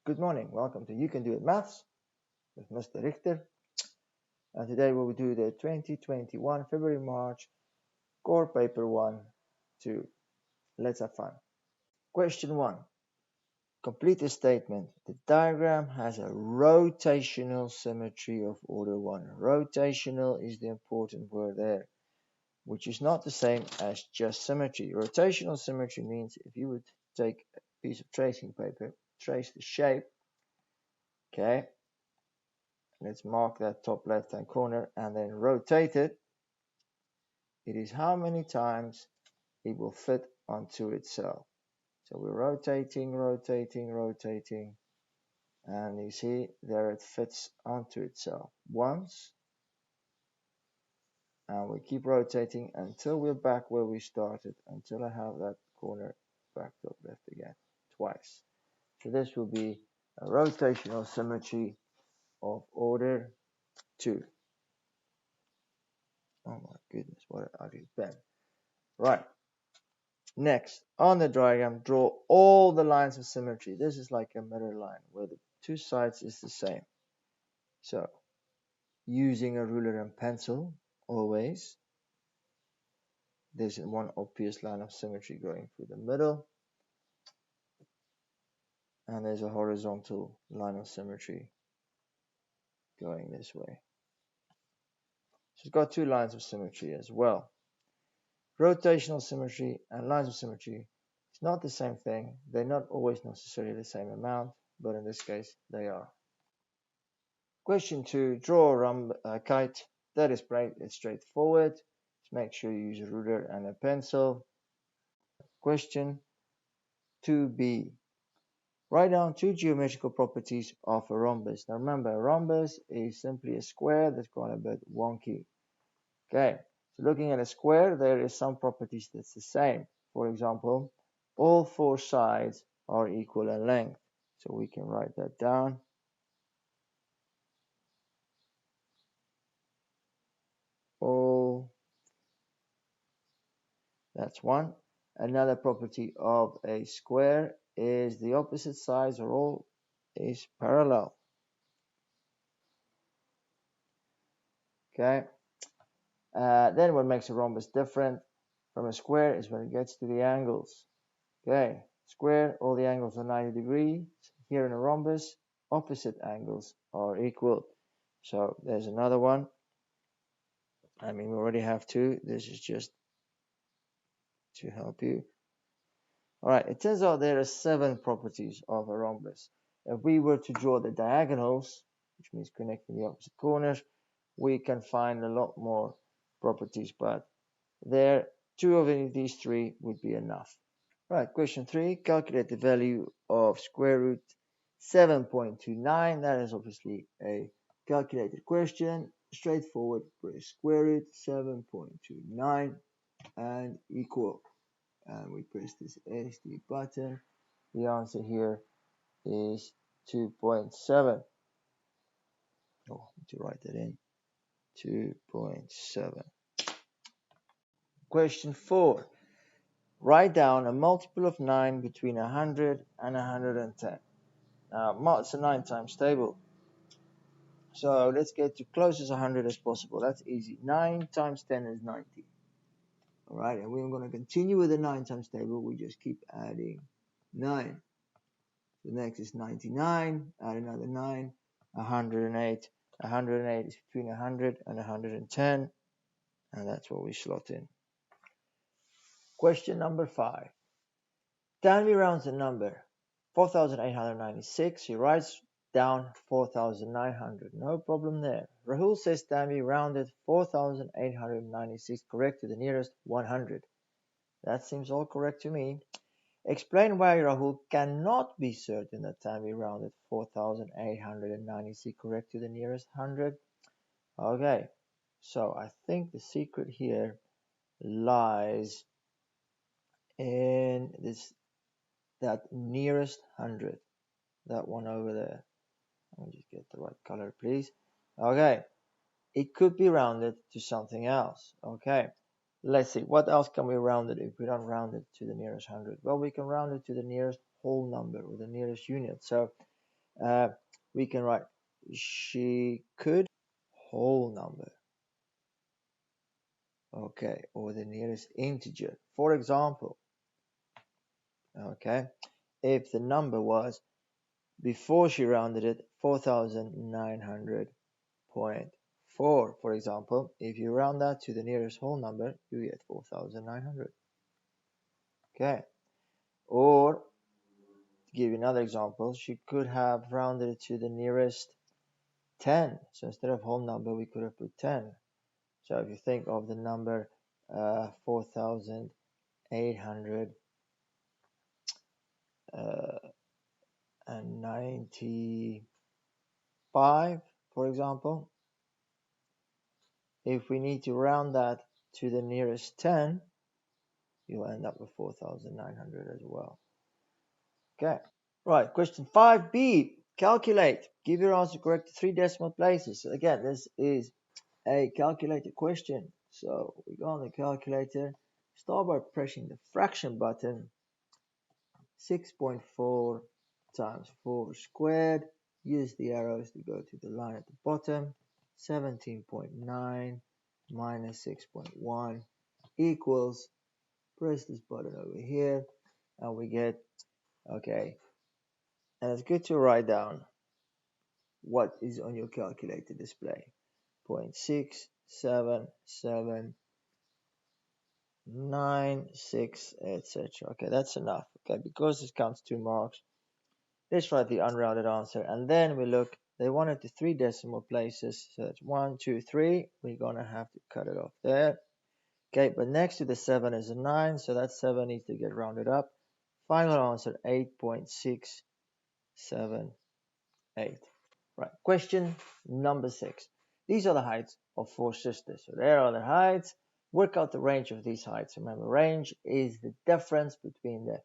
Good morning. Welcome to You Can Do It Maths with Mr. Richter. And today we will do the 2021 February-March core paper 1, 2. Let's have fun. Question 1. Complete the statement. The diagram has a rotational symmetry of order 1. Rotational is the important word there, which is not the same as just symmetry. Rotational symmetry means if you would take a piece of tracing paper, trace the shape, okay? Let's mark that top left-hand corner and then rotate it. It is how many times it will fit onto itself. So we're rotating, and you see there it fits onto itself once. And we keep rotating until we're back where we started, until I have that corner back top left again, twice. So this will be a rotational symmetry of order 2. Oh my goodness, what an ugly pen. Right. Next, on the diagram, draw all the lines of symmetry. This is like a mirror line where the two sides is the same. So, using a ruler and pencil, always. There's one obvious line of symmetry going through the middle. And there's a horizontal line of symmetry going this way. So it's got two lines of symmetry as well. Rotational symmetry and lines of symmetry is not the same thing. They're not always necessarily the same amount, but in this case, they are. Question 2, draw a kite. That is great, it's straightforward. Just make sure you use a ruler and a pencil. Question 2b, write down two geometrical properties of a rhombus. Now remember, a rhombus is simply a square that's gone a bit wonky. Okay, so looking at a square, there is some properties that's the same. For example, all four sides are equal in length. So we can write that down. That's one. Another property of a square is the opposite sides are all is parallel. Okay. Then what makes a rhombus different from a square is when it gets to the angles. Okay. Square, all the angles are 90 degrees. Here in a rhombus, opposite angles are equal. So there's another one. I mean, we already have two. This is just to help you. All right, it turns out there are 7 properties of a rhombus. If we were to draw the diagonals, which means connecting the opposite corners, we can find a lot more properties, but there, 2 of these 3 would be enough. All right, question 3, calculate the value of square root 7.29. That is obviously a calculated question. Straightforward, press square root 7.29 and equal. And we press this SD button. The answer here is 2.7. Oh, I need to write that in. 2.7. Question 4. Write down a multiple of 9 between 100 and 110. Now, it's a 9 times table. So let's get to close as 100 as possible. That's easy. 9 times 10 is 90. All right, and we're going to continue with the 9 times table. We just keep adding 9. The next is 99, add another 9, 108. 108 is between 100 and 110, and that's what we slot in. Question number 5. Danby rounds the number 4,896. He writes down 4,900. No problem there. Rahul says Danby rounded 4,896 correct to the nearest 100. That seems all correct to me. Explain why Rahul cannot be certain that Danby rounded 4,896 correct to the nearest 100. Okay, so I think the secret here lies in that nearest 100. That one over there. Let me just get the right color, please. Okay, it could be rounded to something else. Okay. Let's see, what else can we round it if we don't round it to the nearest 100? Well, we can round it to the nearest whole number or the nearest unit. So we can write she could whole number, okay, or the nearest integer. For example, okay, if the number was, before she rounded it, 4,900.4, for example, if you round that to the nearest whole number, you get 4,900. Okay, or to give you another example, she could have rounded it to the nearest 10. So instead of whole number, we could have put 10. So if you think of the number 4,895, for example, if we need to round that to the nearest 10, you'll end up with 4,900 as well. Okay, right, question 5b. Calculate. Give your answer correct to 3 decimal places. So again, this is a calculator question. So we go on the calculator, start by pressing the fraction button. 6.4 times 4 squared. Use the arrows to go to the line at the bottom. 17.9 minus 6.1 equals, press this button over here, and we get, okay, and it's good to write down what is on your calculator display. 0.677996, etc. Okay, that's enough. Okay, because this counts 2 marks, let's write the unrounded answer, and then we look. They wanted to 3 decimal places, so that's 1, 2, 3. We're gonna have to cut it off there. Okay, but next to the 7 is a 9, so that 7 needs to get rounded up. Final answer 8.678. Right, question number 6. These are the heights of 4 sisters. So there are the heights. Work out the range of these heights. Remember, range is the difference between the,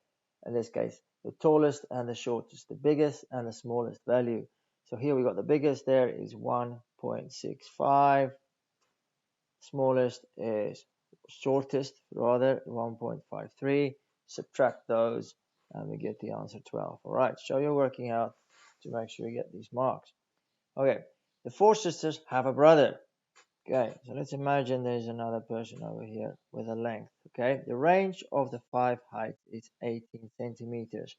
in this case, the tallest and the shortest, the biggest and the smallest value. So here we got the biggest there is 1.65. Smallest is shortest, rather, 1.53. Subtract those and we get the answer 12. All right, so you're working out to make sure you get these marks. Okay, the 4 sisters have a brother. Okay, so let's imagine there's another person over here with a length. Okay, the range of the 5 heights is 18 centimeters.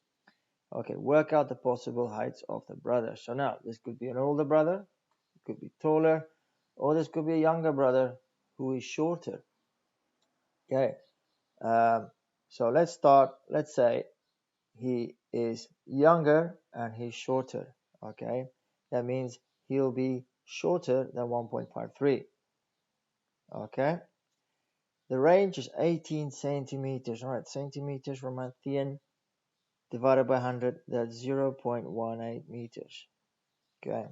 Okay, work out the possible heights of the brother. So now, this could be an older brother, it could be taller, or this could be a younger brother who is shorter. Okay, so let's start. Let's say he is younger and he's shorter. Okay, that means he'll be shorter than 1.53. Okay, the range is 18 centimeters. All right, centimeters Romanthian divided by 100, that's 0.18 meters. Okay,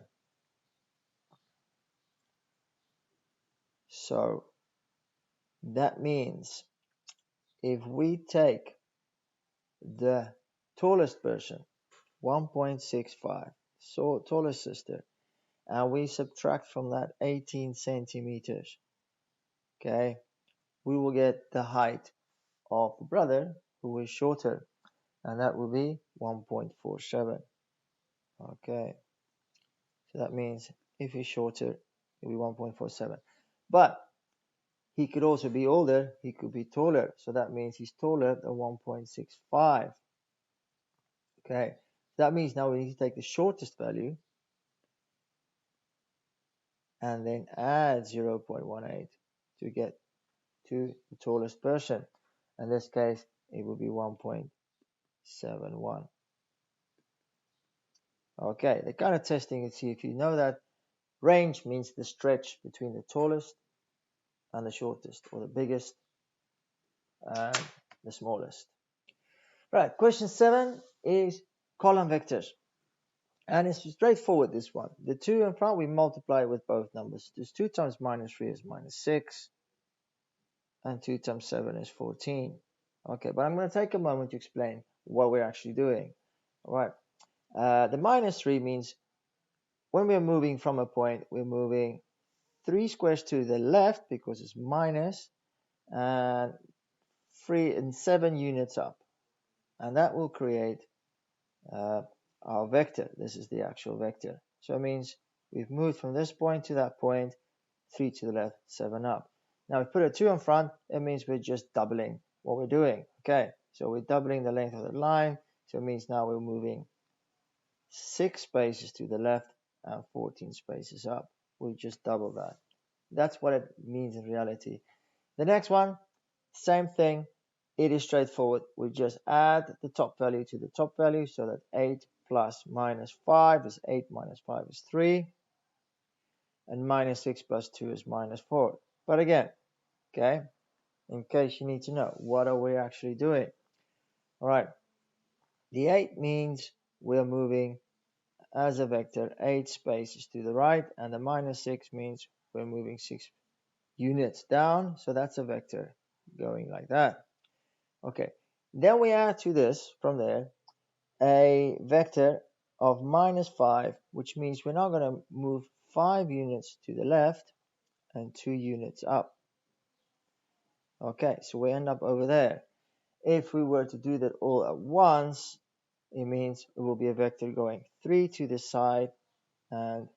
so that means if we take the tallest person, 1.65, so tallest sister, and we subtract from that 18 centimeters, okay, we will get the height of the brother who is shorter, and that will be 1.47. Okay, so that means if he's shorter, it will be 1.47. But he could also be older, he could be taller, so that means he's taller than 1.65. Okay, that means now we need to take the shortest value and then add 0.18 to get to the tallest person. In this case, it will be 1.71. Okay, they're kind of testing and see if you know that range means the stretch between the tallest and the shortest, or the biggest and the smallest. Right, question 7 is column vectors. And it's straightforward, this one. The 2 in front, we multiply with both numbers. Just 2 times minus 3 is minus 6. And 2 times 7 is 14. Okay, but I'm going to take a moment to explain what we're actually doing. All right. The minus 3 means when we're moving from a point, we're moving 3 squares to the left because it's minus, and 3 and 7 units up. And that will create a our vector. This is the actual vector. So it means we've moved from this point to that point, 3 to the left, 7 up. Now we put a 2 in front, it means we're just doubling what we're doing. Okay, so we're doubling the length of the line, so it means now we're moving 6 spaces to the left and 14 spaces up. We just double that. That's what it means in reality. The next one, same thing. It is straightforward. We just add the top value to the top value, so that 8 plus minus 5 is 8 minus 5 is 3. And minus 6 plus 2 is minus 4. But again, okay, in case you need to know, what are we actually doing? All right, the 8 means we're moving as a vector 8 spaces to the right, and the minus 6 means we're moving 6 units down, so that's a vector going like that. Okay, then we add to this from there a vector of minus 5, which means we're now going to move 5 units to the left and 2 units up. Okay, so we end up over there. If we were to do that all at once, it means it will be a vector going 3 to the side and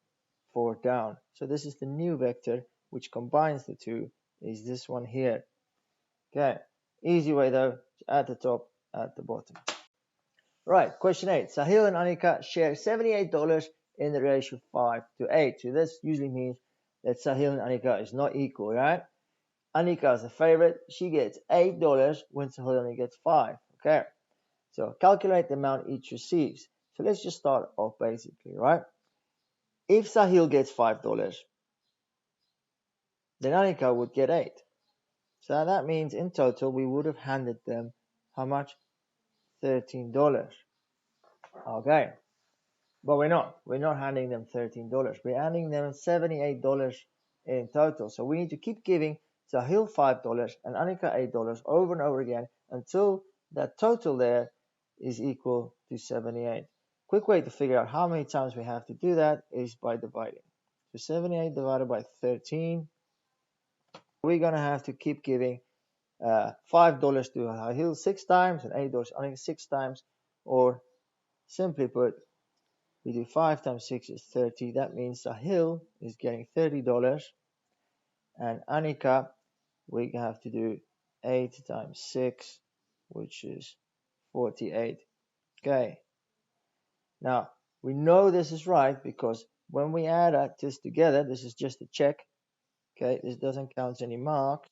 4 down. So this is the new vector which combines the two, is this one here. Okay, easy way though, at the top, at the bottom. Right, question 8. Sahil and Anika share $78 in the ratio 5 to 8. So this usually means that Sahil and Anika is not equal, right? Anika is the favorite. She gets $8 when Sahil only gets 5. Okay, so calculate the amount each receives. So let's just start off basically, right? If Sahil gets $5, then Anika would get 8. So that means in total we would have handed them how much? $13. Okay, but we're not. We're not handing them $13. We're handing them $78 in total. So we need to keep giving Sahil $5 and Anika $8 over and over again until that total there is equal to 78. Quick way to figure out how many times we have to do that is by dividing. So 78 divided by 13. We're going to have to keep giving $5 to Sahil 6 times and $8 to Anika 6 times, or simply put, we do 5 times 6 is 30. That means Sahil is getting $30. And Anika, we have to do 8 times 6, which is 48. Okay. Now, we know this is right because when we add this together, this is just a check. Okay, this doesn't count any marks.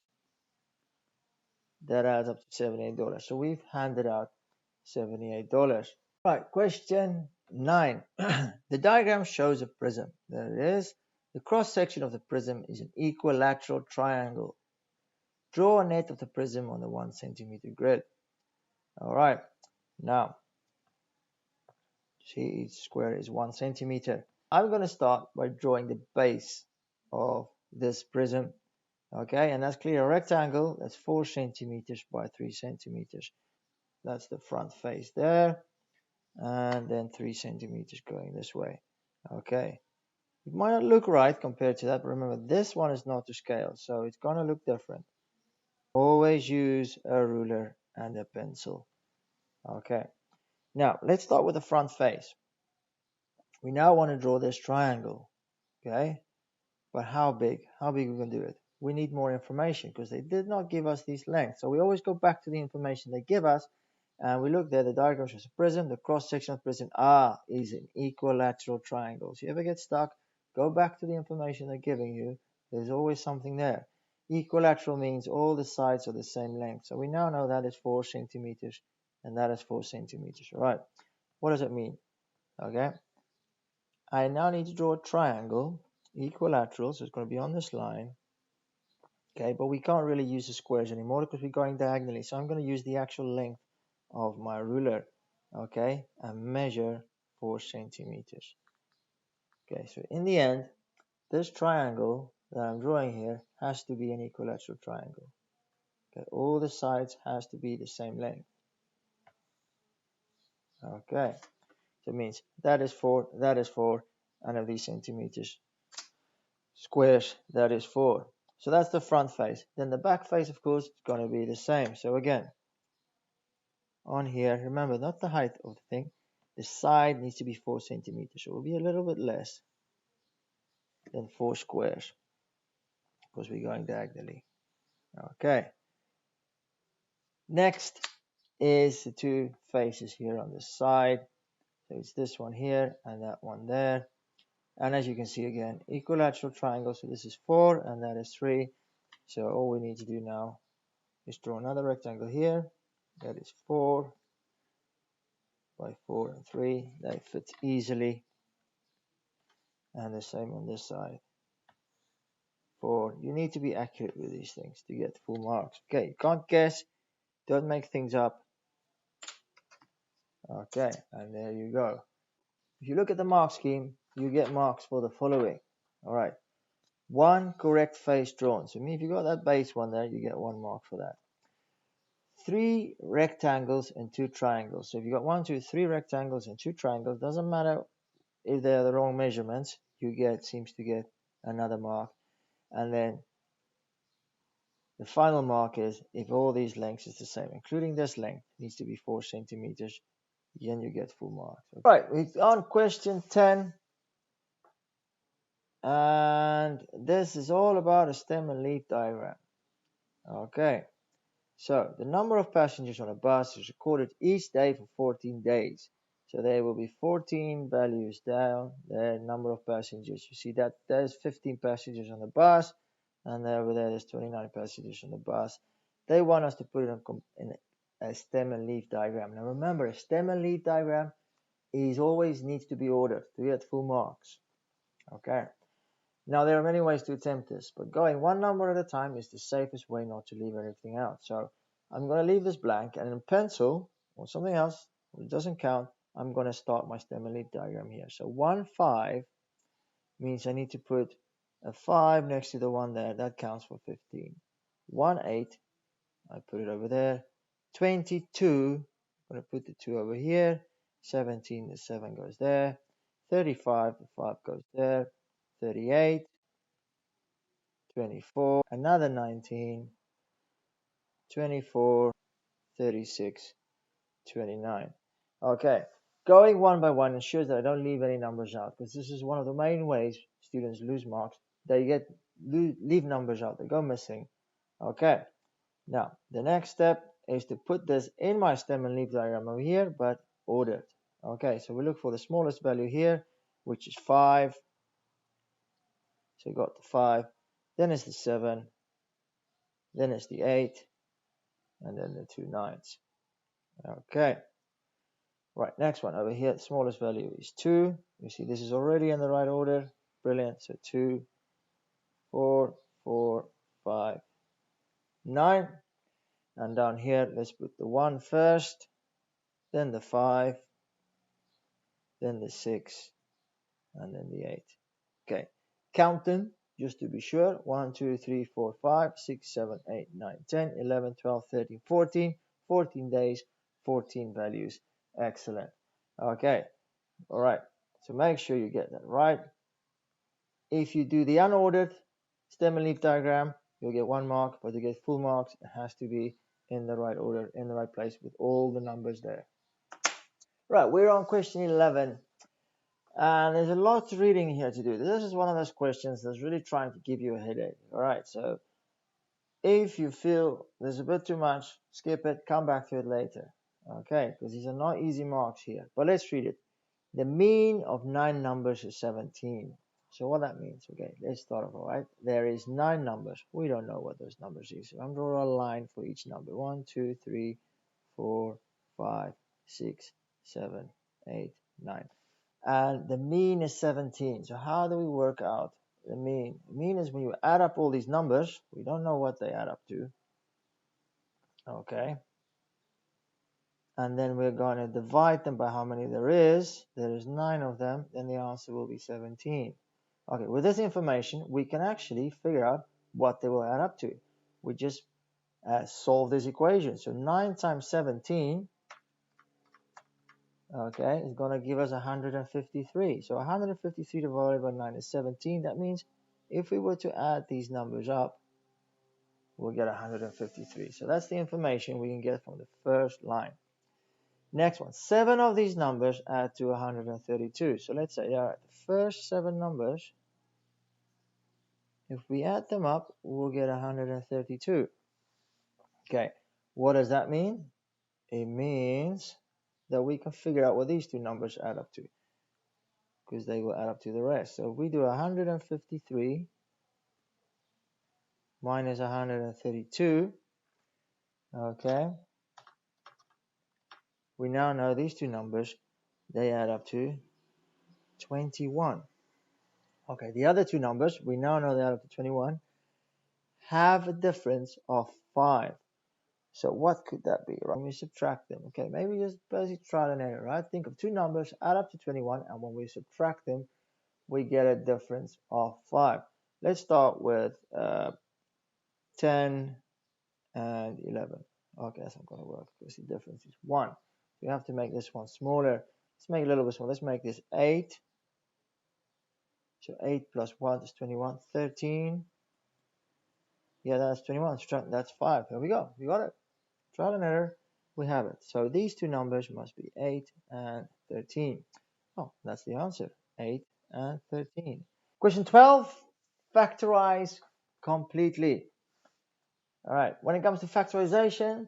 That adds up to $78. So we've handed out $78. Right, question 9. The diagram shows a prism. There it is. The cross section of the prism is an equilateral triangle. Draw a net of the prism on the 1 centimeter grid. All right, now see each square is 1 centimeter. I'm going to start by drawing the base of this prism. Okay, and that's clear. A rectangle that's 4 centimeters by 3 centimeters. That's the front face there, and then 3 centimeters going this way. Okay, it might not look right compared to that, but remember this one is not to scale, so it's going to look different. Always use a ruler and a pencil. Okay, now let's start with the front face. We now want to draw this triangle. Okay, but how big? How big are we going to do it? We need more information because they did not give us these lengths. So we always go back to the information they give us, and we look there. The diagram shows a prism. The cross section of the prism is an equilateral triangle. So if you ever get stuck, go back to the information they're giving you. There's always something there. Equilateral means all the sides are the same length. So we now know that is 4 centimeters and that is 4 centimeters. All right. What does it mean? Okay. I now need to draw a triangle, equilateral, so it's going to be on this line. Okay, but we can't really use the squares anymore because we're going diagonally. So I'm going to use the actual length of my ruler, okay, and measure 4 centimeters. Okay, so in the end, this triangle that I'm drawing here has to be an equilateral triangle. Okay, all the sides has to be the same length. Okay, so it means that is 4, and of these centimeters squares, that is 4. So that's the front face. Then the back face, of course, is going to be the same. So again, on here, remember, not the height of the thing, the side needs to be 4 centimeters. So it will be a little bit less than 4 squares because we're going diagonally. Okay. Next is the two faces here on the side. So it's this one here and that one there. And as you can see again, equilateral triangle. So this is 4 and that is 3. So all we need to do now is draw another rectangle here. That is 4 by 4 and 3. That fits easily. And the same on this side. 4. You need to be accurate with these things to get full marks. Okay, you can't guess. Don't make things up. Okay, and there you go. If you look at the mark scheme, you get marks for the following. All right. 1 correct face drawn. So if you got that base one there, you get 1 mark for that. 3 rectangles and 2 triangles. So if you got 1, 2, 3 rectangles and 2 triangles, doesn't matter if they're the wrong measurements, seems to get another mark. And then the final mark is if all these lengths is the same, including this length needs to be 4 centimeters, then you get full marks. Right, we're on question 10. And this is all about a stem and leaf diagram. Okay, so the number of passengers on a bus is recorded each day for 14 days. So there will be 14 values down there, number of passengers. You see that there's 15 passengers on the bus, and over there's 29 passengers on the bus. They want us to put it in a stem and leaf diagram. Now remember, a stem and leaf diagram is always needs to be ordered to get full marks. Okay. Now, there are many ways to attempt this, but going one number at a time is the safest way not to leave everything out. So I'm going to leave this blank, and in pencil or something else, it doesn't count, I'm going to start my stem and leaf diagram here. So 1, 5 means I need to put a 5 next to the one there. That counts for 15. 1, 8, I put it over there. 22, I'm going to put the 2 over here. 17, the 7 goes there. 35, the 5 goes there. 38, 24, another 19, 24, 36, 29. Okay, going one by one ensures that I don't leave any numbers out, because this is one of the main ways students lose marks. They leave numbers out, they go missing. Okay, now the next step is to put this in my stem and leaf diagram over here, but ordered. Okay, so we look for the smallest value here, which is 5. So we got the 5, then it's the 7, then it's the 8, and then the 2 9s. Okay. Right, next one over here, the smallest value is 2. You see this is already in the right order. Brilliant. So 2, 4, 4, 5, 9. And down here, let's put the 1 first, then the 5, then the 6, and then the 8. Okay. Count them just to be sure. 1, 2, 3, 4, 5, 6, 7, 8, 9, 10, 11, 12, 13, 14. 14 days, 14 values. Excellent. Okay. All right. So make sure you get that right. If you do the unordered stem and leaf diagram, you'll get 1 mark, but to get full marks, it has to be in the right order, in the right place with all the numbers there. Right. We're on question 11. And there's a lot of reading here to do. This is one of those questions that's really trying to give you a headache. All right. So if you feel there's a bit too much, skip it, come back to it later. Okay, because these are not easy marks here. But let's read it. The mean of 9 numbers is 17. So what that means, okay, let's start off, all right? There is 9 numbers. We don't know what those numbers is. So I'm drawing a line for each number. 1, 2, 3, 4, 5, 6, 7, 8, 9. And the mean is 17. So how do we work out the mean? The mean is when you add up all these numbers, we don't know what they add up to. Okay. And then we're going to divide them by how many there is. There is 9 of them. Then the answer will be 17. Okay, with this information, we can actually figure out what they will add up to. We just solve this equation. So 9 times 17, okay, is going to give us 153. So 153 divided by 9 is 17. That means if we were to add these numbers up, we'll get 153. So that's the information we can get from the first line. Next one, 7 of these numbers add to 132. So let's say, all right, the first 7 numbers, if we add them up, we'll get 132. Okay, what does that mean? It means that we can figure out what these two numbers add up to, because they will add up to the rest. So if we do 153 minus 132, okay, we now know these two numbers, they add up to 21. Okay, the other two numbers, we now know they add up to 21, have a difference of 5. So what could that be, right? When we subtract them, okay, maybe just basic trial and error, right? Think of two numbers, add up to 21, and when we subtract them, we get a difference of 5. Let's start with 10 and 11. Okay, that's not going to work because the difference is 1. We have to make this one smaller. Let's make it a little bit smaller. Let's make this 8. So 8 plus 1 is 21. 13. Yeah, that's 21. That's 5. Here we go. We got it. Trial and error. We have it. So these two numbers must be 8 and 13. Oh, that's the answer. 8 and 13. Question 12. Factorize completely. All right. When it comes to factorization,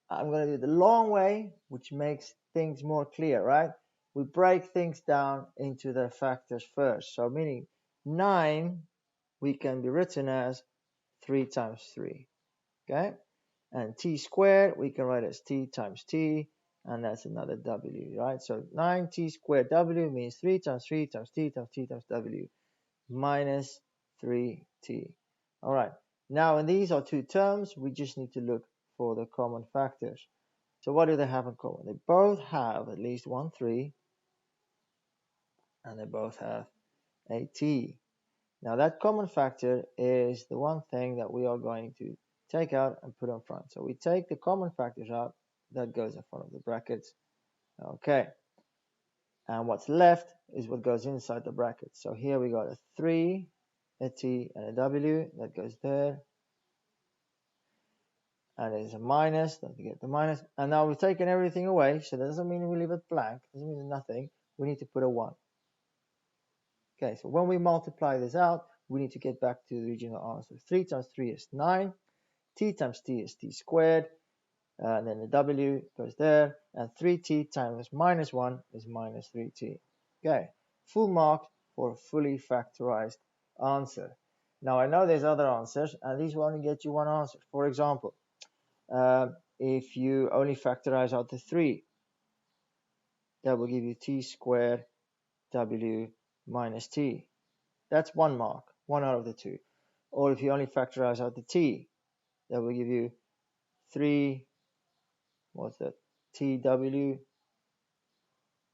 I'm going to do the long way, which makes things more clear, right? We break things down into their factors first. So meaning 9, we can be written as 3 times 3, okay? And t squared, we can write as t times t, and that's another w, right? So 9t squared w means 3 times 3 times t times t times w minus 3t. All right, now when these are two terms, we just need to look for the common factors. So what do they have in common? They both have at least one 3, and they both have a t. Now that common factor is the one thing that we are going to take out and put in front. So we take the common factors out, that goes in front of the brackets. Okay. And what's left is what goes inside the brackets. So here we got a 3, a t, and a w, that goes there. And there's a minus, don't forget the minus. And now we've taken everything away, so that doesn't mean we leave it blank, it doesn't mean there's nothing. We need to put a 1. Okay, so when we multiply this out, we need to get back to the original answer. 3 times 3 is 9, t times t is t squared, and then the w goes there, and 3t times minus 1 is minus 3t. Okay, full mark for a fully factorized answer. Now I know there's other answers, and these will only get you one answer. For example, if you only factorize out the 3, that will give you t squared w minus t. That's 1 mark, 1 out of the 2. Or if you only factorize out the t, that will give you 3, what's that, tw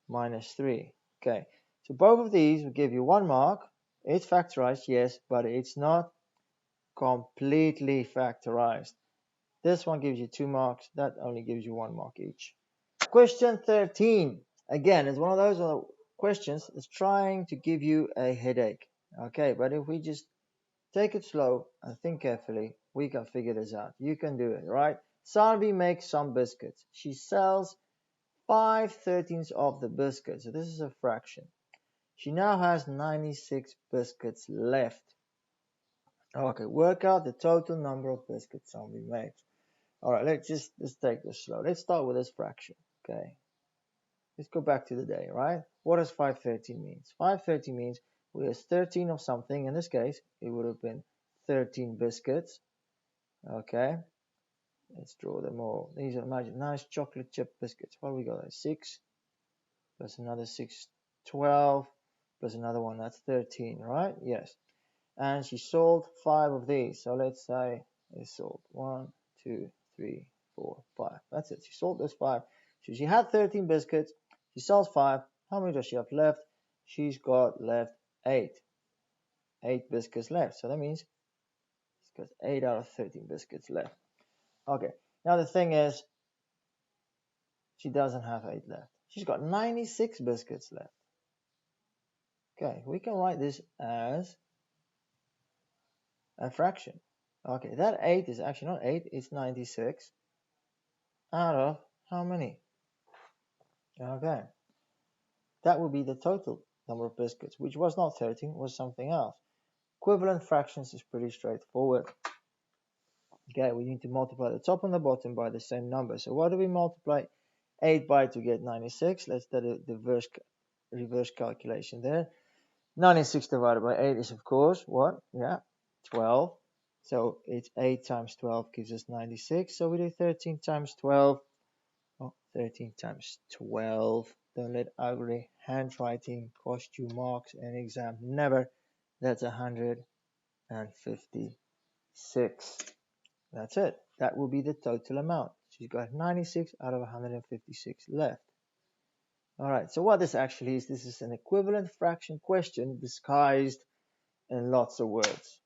minus 3. Okay, so both of these will give you 1 mark. It's factorized, yes, but it's not completely factorized. This one gives you 2 marks, that only gives you 1 mark each. Question 13. Again, it's one of those questions that's trying to give you a headache. Okay, but if we just take it slow and think carefully, we can figure this out. You can do it, right? Sarvi makes some biscuits. She sells 5/13 of the biscuits. So this is a fraction. She now has 96 biscuits left. Okay, work out the total number of biscuits Sarvi makes. All right, let's take this slow. Let's start with this fraction. Okay, let's go back to the day, right? What does 5/13 means? 5/13 means we have 13 of something. In this case, it would have been 13 biscuits. Okay, let's draw them all. These are, imagine, nice chocolate chip biscuits. What do we got? 6 plus another 6, 12 plus another one. That's 13, right? Yes. And she sold 5 of these. So let's say they sold 1, 2, 3, 4, 5. That's it. She sold those 5. So she had 13 biscuits. She sells 5. How many does she have left? She's got left 8. 8 biscuits left. So that means she's got 8 out of 13 biscuits left. Okay. Now the thing is, she doesn't have 8 left. She's got 96 biscuits left. Okay, we can write this as a fraction. Okay, that 8 is actually not 8, it's 96 out of how many? Okay, that would be the total number of biscuits, which was not 13, was something else. Equivalent fractions is pretty straightforward. Okay, we need to multiply the top and the bottom by the same number. So what do we multiply 8 by to get 96? Let's do the reverse calculation there. 96 divided by 8 is, of course, what? Yeah, 12. So it's 8 times 12 gives us 96. So we do 13 times 12. Oh, 13 times 12. Don't let ugly handwriting cost you marks in exam. Never. That's 156. That's it. That will be the total amount. So you've got 96 out of 156 left. All right, so what this actually is, this is an equivalent fraction question disguised in lots of words.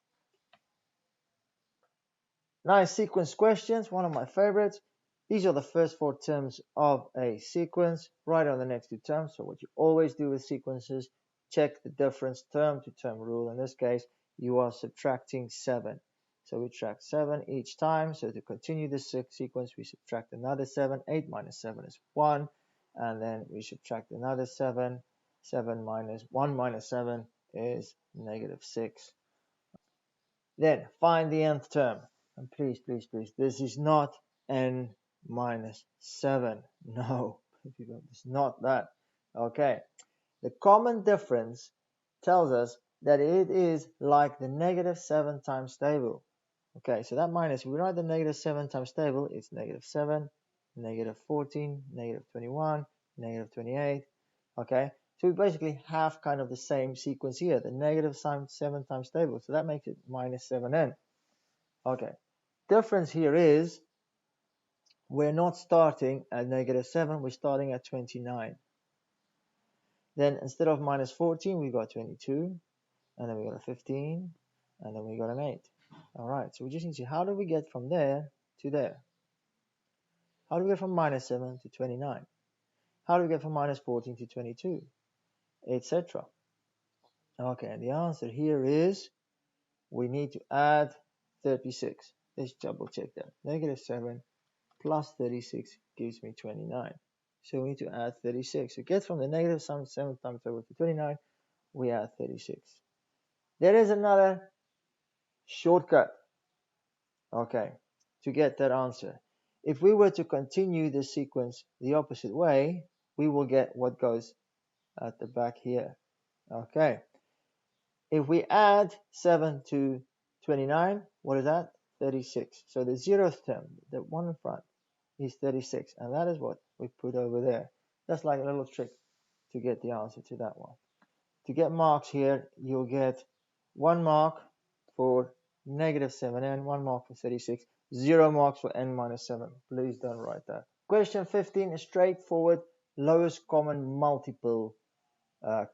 Nice sequence questions, one of my favorites. These are the first 4 terms of a sequence, right on the next 2 terms. So what you always do with sequences, check the difference term to term rule. In this case, you are subtracting 7. So we subtract 7 each time. So to continue this sequence, we subtract another 7. 8 minus 7 is 1. And then we subtract another 7. 7 minus 1 minus 7 is negative 6. Then find the nth term. And please, please, please, this is not n minus 7. No, it's not that. Okay. The common difference tells us that it is like the negative 7 times table. Okay, so that minus, if we write the negative 7 times table, it's negative 7, negative 14, negative 21, negative 28. Okay, so we basically have kind of the same sequence here, the negative 7 times table. So that makes it minus 7n. Okay, difference here is we're not starting at negative 7, we're starting at 29. Then instead of minus 14, we got 22, and then we got a 15, and then we got an 8. All right, so we just need to see how do we get from there to there? How do we get from minus 7 to 29? How do we get from minus 14 to 22, etc.? Okay, and the answer here is we need to add 36. Let's double check that. Negative 7 plus 36 gives me 29. So we need to add 36. So get from the negative 7 times over to 29, we add 36. There is another shortcut, okay, to get that answer. If we were to continue the sequence the opposite way, we will get what goes at the back here. Okay. If we add 7 to 29, what is that? 36. So the 0th term, the one in front, is 36. And that is what we put over there. That's like a little trick to get the answer to that one. To get marks here, you'll get 1 mark for negative 7n, 1 mark for 36, 0 marks for n minus 7. Please don't write that. Question 15 is straightforward, lowest common multiple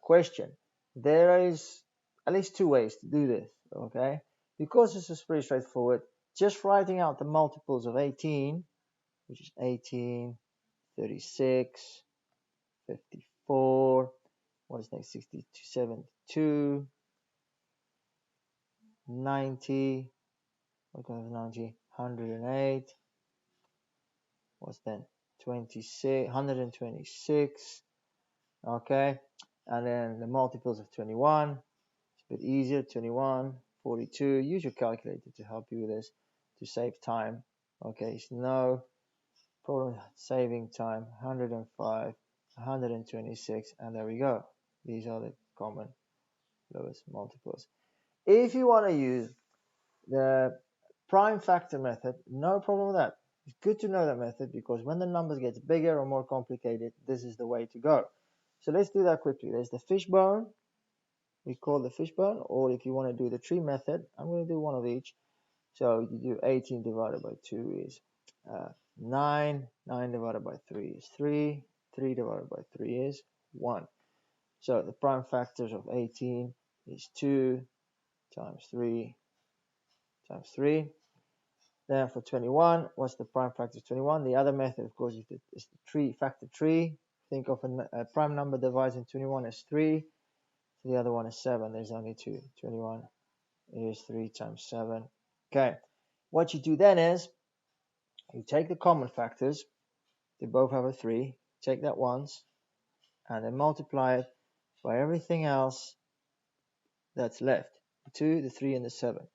question. There is at least 2 ways to do this, okay? Because this is pretty straightforward, just writing out the multiples of 18, which is 18, 36, 54, what is next, 62, 72, 90, what kind of 90, 108, what's then, 26, 126, okay? And then the multiples of 21, it's a bit easier, 21, 42. Use your calculator to help you with this to save time. Okay, it's no problem saving time. 105, 126, and there we go. These are the common lowest multiples. If you want to use the prime factor method, no problem with that. It's good to know that method because when the numbers get bigger or more complicated, this is the way to go. So let's do that quickly. There's the fishbone. We call the fishbone, or if you want to do the tree method, I'm going to do one of each. So you do 18 divided by 2 is 9, 9 divided by 3 is 3, 3 divided by 3 is 1. So the prime factors of 18 is 2 times 3 times 3. Then for 21, what's the prime factor of 21? The other method, of course, is the tree factor tree. Think of a prime number divided in 21 as 3. The other one is 7. There's only 2. 21 is 3 times 7. Okay. What you do then is you take the common factors. They both have a 3. Check that once, and then multiply it by everything else that's left. The 2, the 3, and the 7.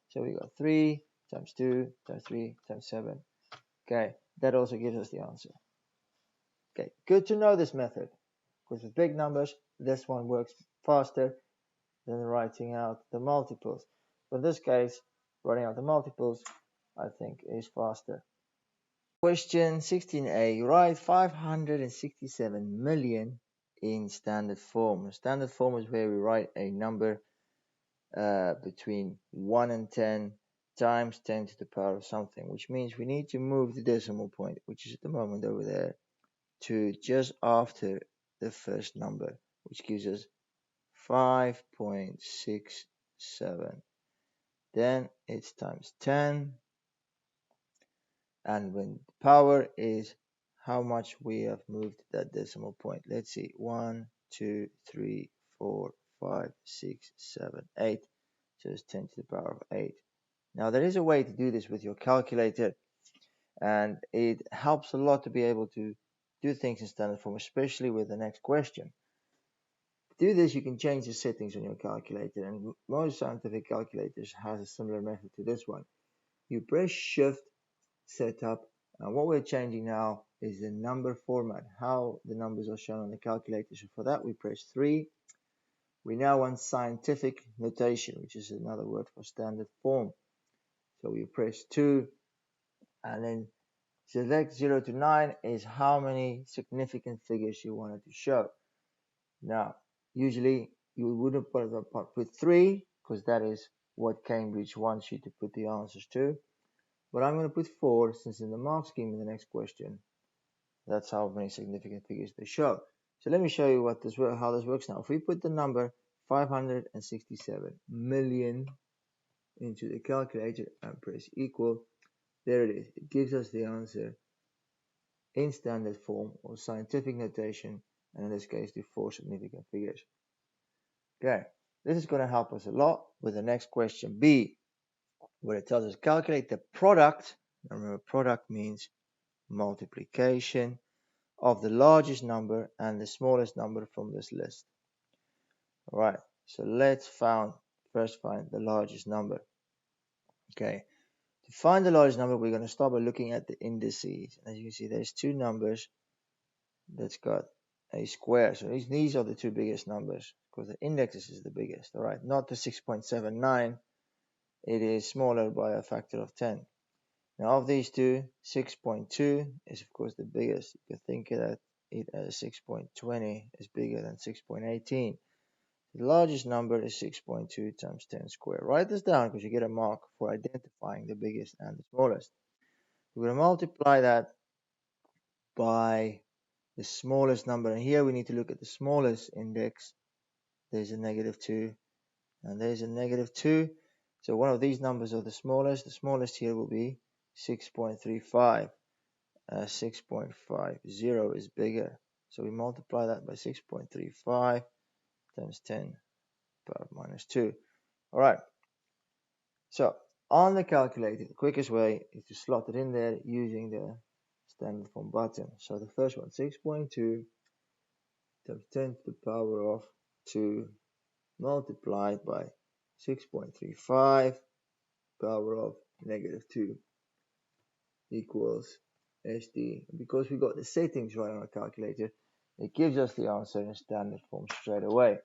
So we got 3 times 2 times 3 times 7. Okay, that also gives us the answer. Okay, good to know this method, because with big numbers, this one works faster than writing out the multiples. But in this case, writing out the multiples, I think, is faster. Question 16a, write 567 million in standard form. Standard form is where we write a number between 1 and 10 times 10 to the power of something, which means we need to move the decimal point, which is at the moment over there, to just after the first number, which gives us 5.67. Then it's times 10, and when the power is how much we have moved that decimal point. Let's see, 1, 2, 3, 4, 5, 6, 7, 8. So it's 10 to the power of 8. Now there is a way to do this with your calculator, and it helps a lot to be able to do things in standard form, especially with the next question. To do this, you can change the settings on your calculator, and most scientific calculators has a similar method to this one. You press Shift, Setup, and what we're changing now is the number format, how the numbers are shown on the calculator. So for that, we press 3. We now want scientific notation, which is another word for standard form. So we press 2, and then select 0 to 9 is how many significant figures you wanted to show. Now, usually you wouldn't put 3, because that is what Cambridge wants you to put the answers to. But I'm going to put 4, since in the mark scheme in the next question, that's how many significant figures they show. So let me show you how this works now. If we put the number 567 million into the calculator and press equal, there it is. It gives us the answer in standard form or scientific notation, and in this case, the 4 significant figures. Okay, this is going to help us a lot with the next question B, where it tells us calculate the product. Now remember, product means multiplication of the largest number and the smallest number from this list. All right, so let's first find the largest number. Okay, to find the largest number, we're going to start by looking at the indices. As you can see, there's 2 numbers that's got a square. So these are the 2 biggest numbers, because the index is the biggest. All right, not the 6.79. It is smaller by a factor of 10. Now of these two, 6.2 is of course the biggest. You could think that it as 6.20 is bigger than 6.18. The largest number is 6.2 times 10 squared. Write this down because you get a mark for identifying the biggest and the smallest. We're going to multiply that by the smallest number. And here we need to look at the smallest index. There's a -2 and there's a -2. So one of these numbers are the smallest. The smallest here will be 6.35. 6.50 is bigger. So we multiply that by 6.35 times 10 power minus 2. All right. So on the calculator, the quickest way is to slot it in there using the standard form button. So the first one, 6.2 times 10 to the power of 2 multiplied by 6.35 power of -2 equals SD. Because we got the settings right on our calculator, it gives us the answer in standard form straight away,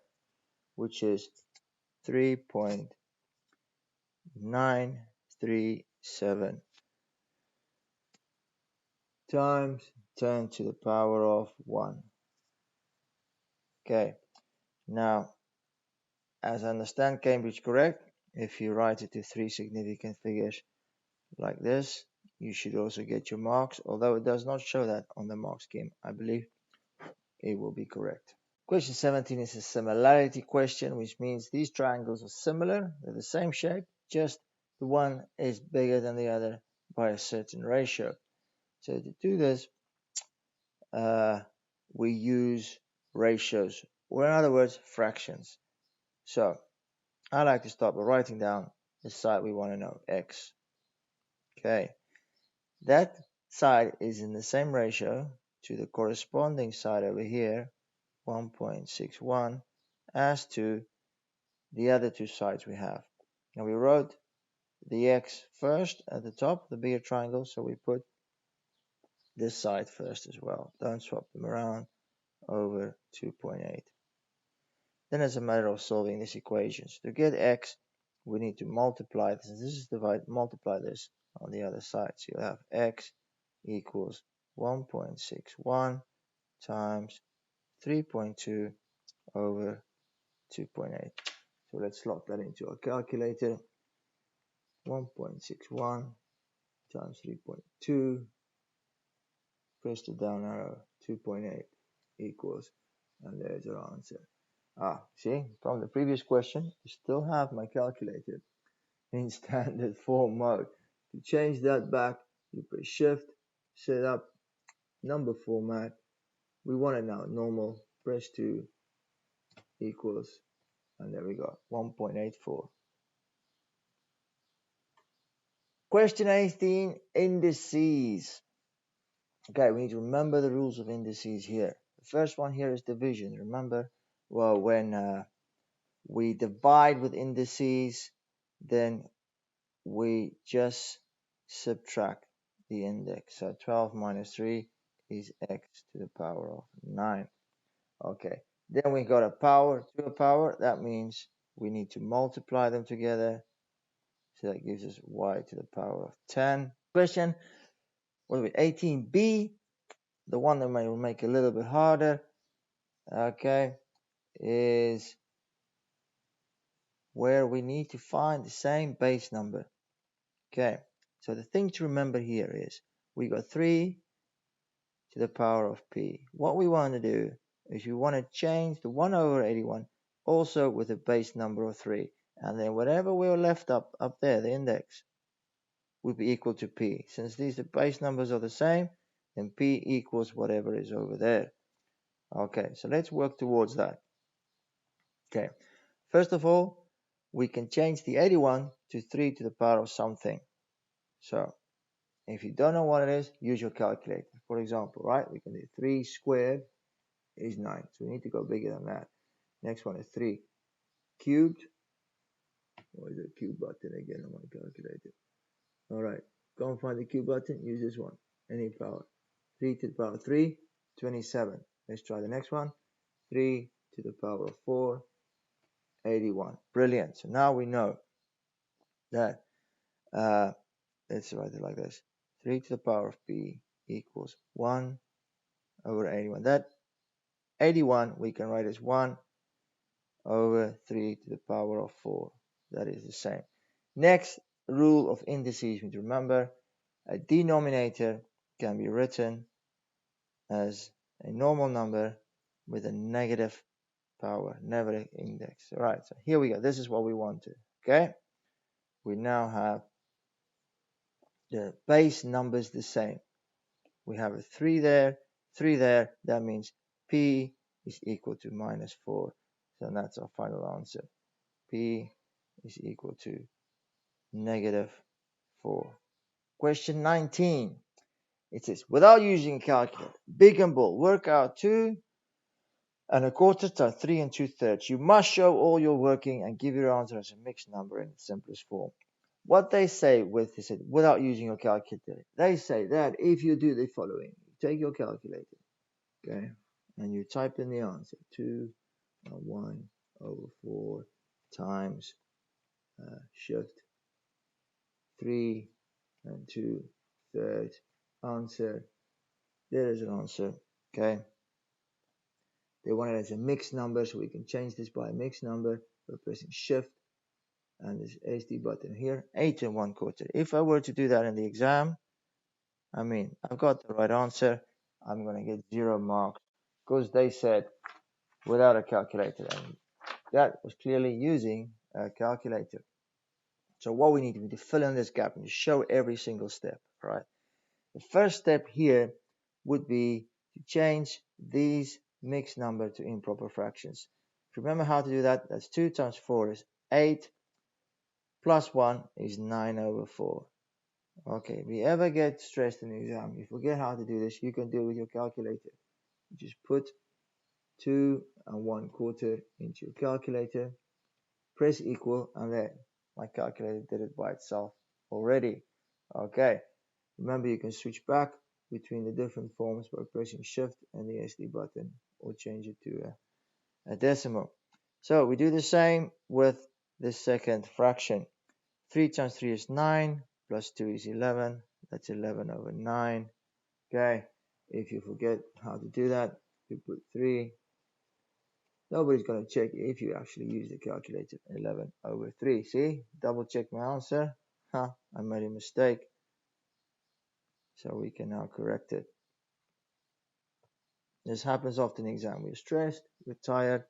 which is 3.937 times 10 to the power of 1. Okay, now as I understand Cambridge correct, if you write it to 3 significant figures like this, you should also get your marks, although it does not show that on the mark scheme. I believe it will be correct. Question 17 is a similarity question, which means these triangles are similar, they're the same shape, just the one is bigger than the other by a certain ratio. So to do this, we use ratios, or in other words, fractions. So I like to start by writing down the side we want to know, x. Okay, that side is in the same ratio to the corresponding side over here, 1.61, as to the other two sides we have. Now we wrote the x first at the top, the bigger triangle, so we put this side first as well. Don't swap them around, over 2.8. Then it's a matter of solving these equations. To get x, we need to multiply this. This is multiply this on the other side. So you'll have x equals 1.61 times 3.2 over 2.8. So let's slot that into our calculator. 1.61 times 3.2, press the down arrow, 2.8 equals, and there's our answer. See, from the previous question, I still have my calculator in standard form mode. To change that back, you press shift, set up number format. We want it now normal, press 2 equals, and there we go, 1.84. Question 18, indices. Okay, we need to remember the rules of indices here. The first one here is division. Remember, well, when we divide with indices, then we just subtract the index. So 12 minus 3 is x to the power of 9. Okay, then we got a power to a power. That means we need to multiply them together. So that gives us y to the power of 10. Question, what are we, 18b? The one that will make it a little bit harder, okay, is where we need to find the same base number. Okay, so the thing to remember here is we got 3 to the power of p. What we want to do is we want to change the 1 over 81 also with a base number of 3. And then whatever we're left up there, the index, will be equal to p. Since these the base numbers are the same, then p equals whatever is over there. Okay, so let's work towards that. Okay, first of all, we can change the 81 to 3 to the power of something. So if you don't know what it is, use your calculator. For example, right, we can do 3 squared is 9. So we need to go bigger than that. Next one is 3 cubed. What is the cube button again on my calculator? All right, go and find the cube button. Use this one. Any power. 3 to the power of 3, 27. Let's try the next one. 3 to the power of 4, 81. Brilliant. So now we know that, let's write it like this. 3 to the power of p equals 1 over 81. That 81 we can write as 1 over 3 to the power of 4. That is the same. Next rule of indices, we need to remember a denominator can be written as a normal number with a negative power, negative index. All right, so here we go. This is what we wanted. Okay, we now have the base numbers the same. We have a 3 there, 3 there. That means p is equal to minus 4. So that's our final answer. P is equal to negative 4. Question 19. It says, without using a calculator, big and bold, work out 2 1/4 times 3 2/3. You must show all your working and give your answer as a mixed number in its simplest form. What they say with this, without using your calculator, they say that if you do the following, you take your calculator, okay, and you type in the answer, 2 1 over 4 times shift 3 2/3 answer. There is an answer. Okay, they want it as a mixed number, so we can change this by a mixed number by pressing shift and this SD button here, 8 1/4. If I were to do that in the exam, I mean, I've got the right answer, I'm going to get 0 marks because they said without a calculator, and that was clearly using a calculator. So what we need to do to fill in this gap and to show every single step, right? The first step here would be to change these mixed number to improper fractions. If you remember how to do that, that's 2 times 4 is 8, plus 1 is 9 over 4. Okay, if you ever get stressed in the exam, you forget how to do this, you can do it with your calculator. You just put 2 1/4 into your calculator, press equal, and then my calculator did it by itself already. Okay, remember you can switch back between the different forms by pressing shift and the SD button, or change it to a decimal. So we do the same with the second fraction. 3 times 3 is 9, plus 2 is 11, that's 11 over 9. Okay, if you forget how to do that, you put 3. Nobody's going to check if you actually use the calculator. 11 over 3. See, double check my answer. I made a mistake. So we can now correct it. This happens often in exam. We're stressed, we're tired,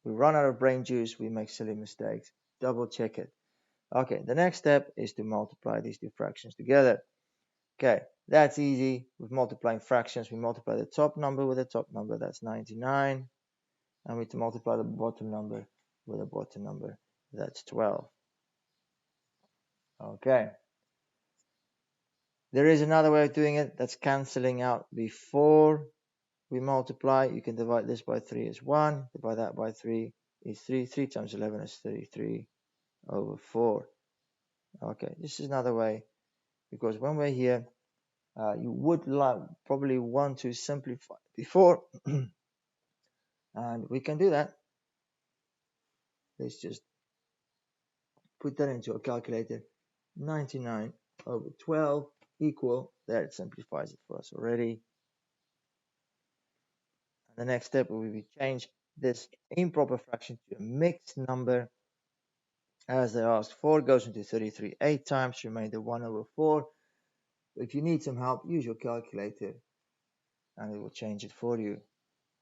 we run out of brain juice, we make silly mistakes. Double check it. Okay, the next step is to multiply these two fractions together. Okay, that's easy. With multiplying fractions, we multiply the top number with the top number, that's 99. And we multiply the bottom number with the bottom number, that's 12. Okay. There is another way of doing it, that's cancelling out before we multiply. You can divide this by 3 as 1, divide that by 3 is 3. 3 times 11 is 33 over 4. Okay, this is another way, because when we're here, you would probably want to simplify before, and we can do that. Let's just put that into a calculator. 99 over 12 equal, there it simplifies it for us already. And the next step will be change this improper fraction to a mixed number. As they asked, 4 goes into 33 8 times, remainder 1 over 4. If you need some help, use your calculator and it will change it for you.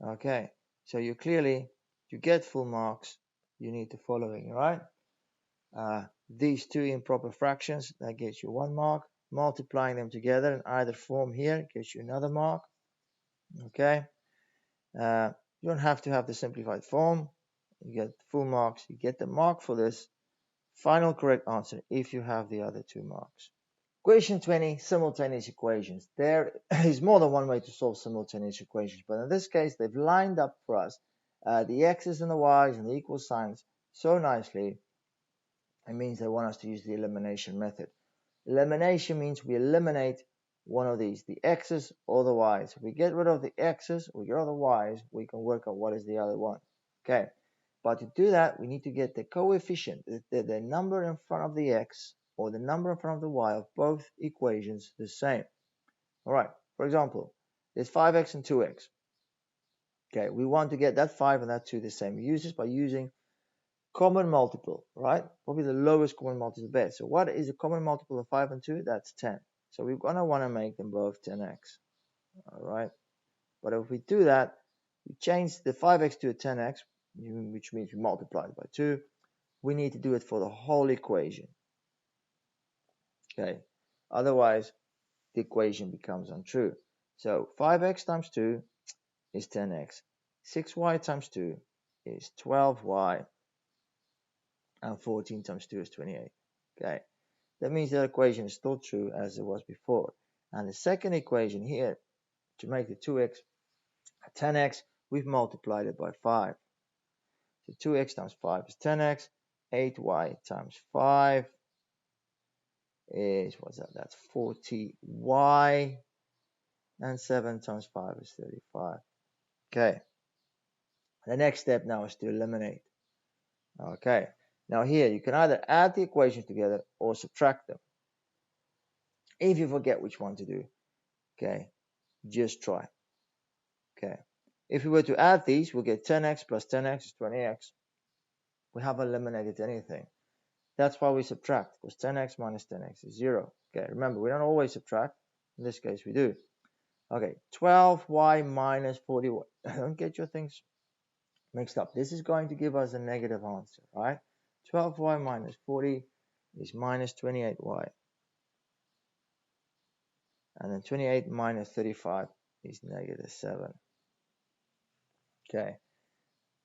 Okay, so you clearly, to get full marks, you need the following, right? These two improper fractions, that gets you 1 mark. Multiplying them together in either form here gives you another mark. Okay, you don't have to have the simplified form. You get full marks, you get the mark for this. Final correct answer if you have the other 2 marks. Question 20, simultaneous equations. There is more than one way to solve simultaneous equations, but in this case, they've lined up for us the x's and the y's and the equal signs so nicely. It means they want us to use the elimination method. Elimination means we eliminate one of these, the x's or the y's. If we get rid of the x's, we get rid of the y's, we can work out what is the other one. Okay, but to do that, we need to get the coefficient, the number in front of the x or the number in front of the y of both equations the same. All right, for example, there's 5x and 2x. Okay, we want to get that 5 and that 2 the same. We use this by using common multiple, right? Probably the lowest common multiple is the best. So what is a common multiple of 5 and 2? That's 10. So we're going to want to make them both 10x. All right. But if we do that, we change the 5x to a 10x, which means we multiply it by 2. We need to do it for the whole equation. Okay. Otherwise, the equation becomes untrue. So 5x times 2 is 10x. 6y times 2 is 12y. And 14 times 2 is 28. Okay, that means that equation is still true as it was before. And the second equation here, to make the 2x 10x, we've multiplied it by 5. So 2x times 5 is 10x. 8y times 5 is, what's that? That's 40y. And 7 times 5 is 35. Okay, the next step now is to eliminate. Okay, now here you can either add the equations together or subtract them. If you forget which one to do, okay, just try. Okay, if we were to add these, we'll get 10x plus 10x is 20x. We haven't eliminated anything. That's why we subtract, because 10x minus 10x is 0. Okay, remember, we don't always subtract. In this case, we do. Okay, 12y minus 40y. Don't get your things mixed up. This is going to give us a negative answer, right? 12y minus 40 is minus 28y. And then 28 minus 35 is negative 7. Okay,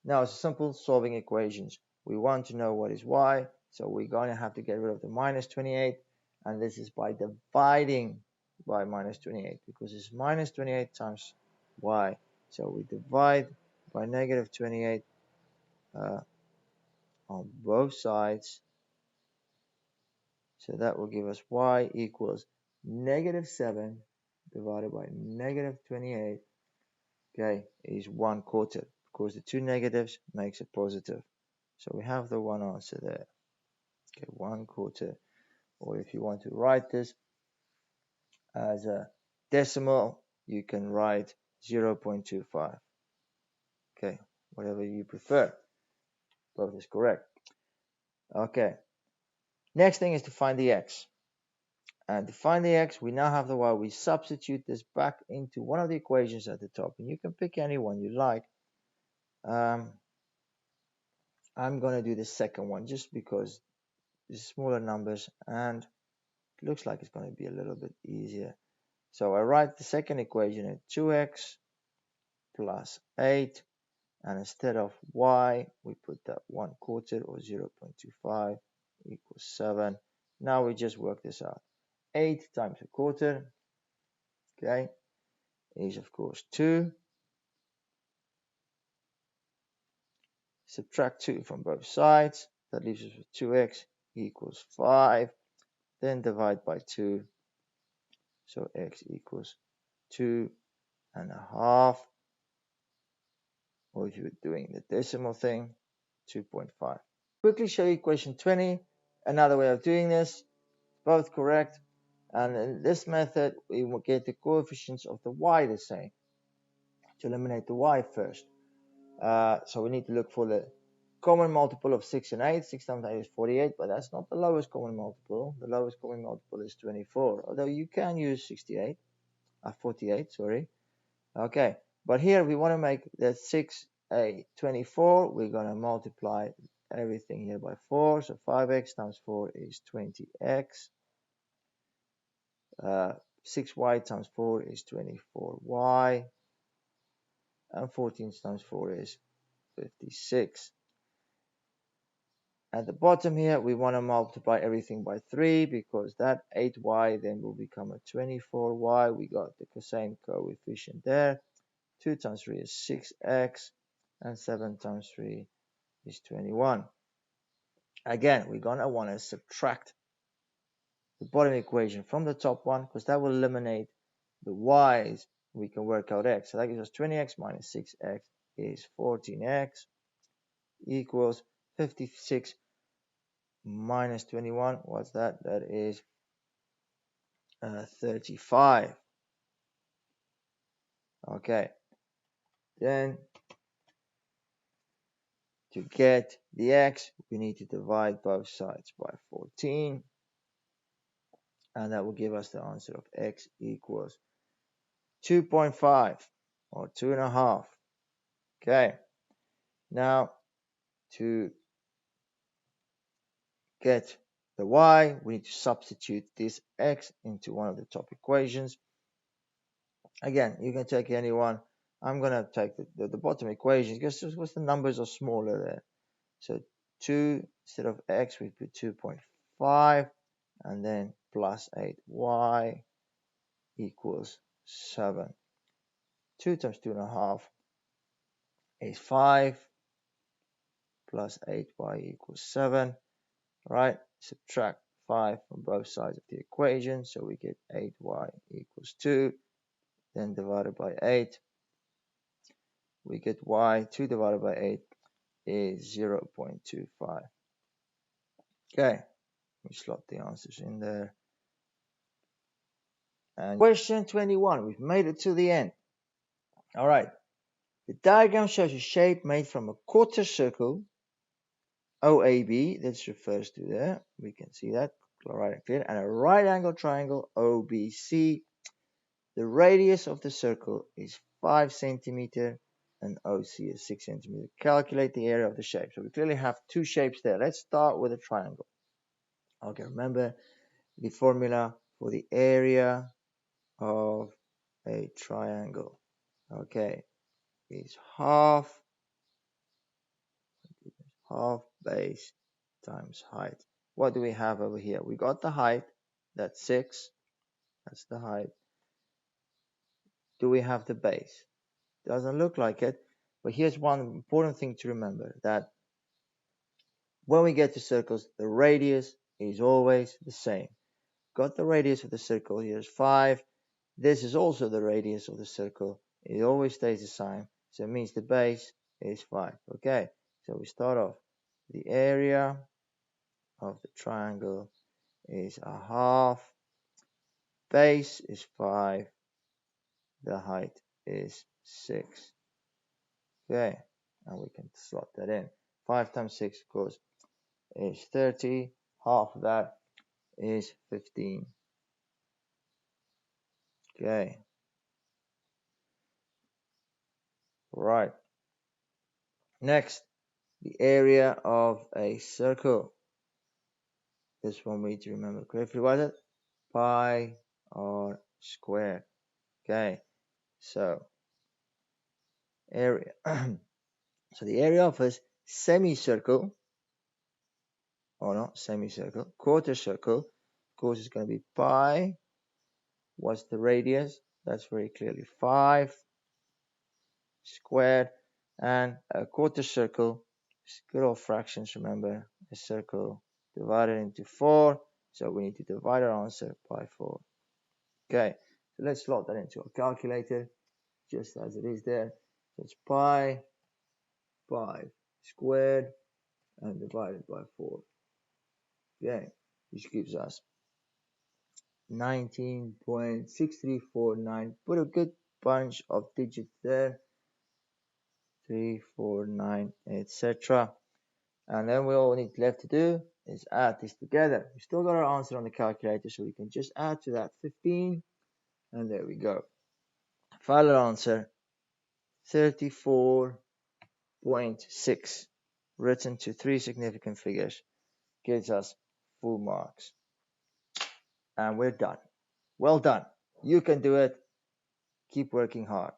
now it's simple solving equations. We want to know what is y, so we're going to have to get rid of the minus 28. and this is by dividing by minus 28, because it's minus 28 times y. So we divide by negative 28 on both sides. So that will give us y equals negative 7 divided by negative 28, okay, is 1/4. Of course, the two negatives makes a positive. So we have the one answer there. Okay, 1/4. Or if you want to write this as a decimal, you can write 0.25. Okay, whatever you prefer. Both is correct. Okay. Next thing is to find the x. And to find the x, we now have the y. We substitute this back into one of the equations at the top. And you can pick any one you like. I'm going to do the second one just because it's smaller numbers and it looks like it's going to be a little bit easier. So I write the second equation at 2x plus 8. And instead of y, we put that 1/4 or 0.25 equals 7. Now we just work this out. 8 times 1/4, okay, is of course 2. Subtract 2 from both sides. That leaves us with 2x equals 5. Then divide by 2. So x equals 2.5. Or if you're doing the decimal thing, 2.5. Quickly show you equation 20. Another way of doing this. Both correct. And in this method, we will get the coefficients of the y the same. To eliminate the y first. So we need to look for the common multiple of 6 and 8. 6 times 8 is 48, but that's not the lowest common multiple. The lowest common multiple is 24, although you can use 48, sorry. Okay, but here we want to make that 6 a 24. We're going to multiply everything here by 4. So 5x times 4 is 20x. 6y times 4 is 24y. And 14 times 4 is 56. At the bottom here, we want to multiply everything by 3 because that 8y then will become a 24y. We got the same coefficient there. 2 times 3 is 6x, and 7 times 3 is 21. Again, we're going to want to subtract the bottom equation from the top one because that will eliminate the y's. We can work out x. So that gives us 20x minus 6x is 14x equals 56 minus 21. What's that? That is 35. Okay. Then to get the x, we need to divide both sides by 14. And that will give us the answer of x equals 2.5 or 2.5. Okay. Now to get the y, we need to substitute this x into one of the top equations. Again, you can take any one. I'm going to take the bottom equation because the numbers are smaller there. So 2 instead of x, we put 2.5 and then plus 8y equals 7. 2 times 2.5 is 5 plus 8y equals 7. Right? Subtract 5 from both sides of the equation. So we get 8y equals 2. Then divided by 8. We get y. 2 divided by 8 is 0.25. Okay. We slot the answers in there. And question 21. We've made it to the end. All right. The diagram shows a shape made from a quarter circle, OAB, this refers to there, we can see that, right and clear, and a right angle triangle, OBC. The radius of the circle is 5 centimeter and OC is 6 centimeter. Calculate the area of the shape. So we clearly have two shapes there. Let's start with a triangle. Okay, remember the formula for the area of a triangle. Okay, is half base times height. What do we have over here? We got the height, That's 6. That's the height. Do we have the base? Doesn't look like it. But here's one important thing to remember, that when we get to circles, the radius is always the same. Got the radius of the circle, here's 5. This is also the radius of the circle. It always stays the same. So it means the base is 5. Okay, so we start off. The area of the triangle is a half. Base is 5. The height is 6. Okay, and we can slot that in. 5 times 6, of course, is 30. Half of that is 15. Okay. Right. Next, the area of a circle. This one we need to remember correctly. What is it? Pi r squared. Okay. So area. So the area of a semicircle, or not semicircle, quarter circle, of course, is going to be pi. What's the radius? That's very clearly 5 squared. And a quarter circle, good old fractions, remember, a circle divided into 4. So we need to divide our answer by 4. Okay, so let's slot that into a calculator, just as it is there. So it's pi 5 squared and divided by 4. Okay, which gives us 19.6349. Put a good bunch of digits there. 3, 4, 9, etc. And then all we need left to do is add this together. We still got our answer on the calculator, so we can just add to that 15, and there we go. Final answer 34.6, written to 3 significant figures, gives us full marks. And we're done. Well done. You can do it. Keep working hard.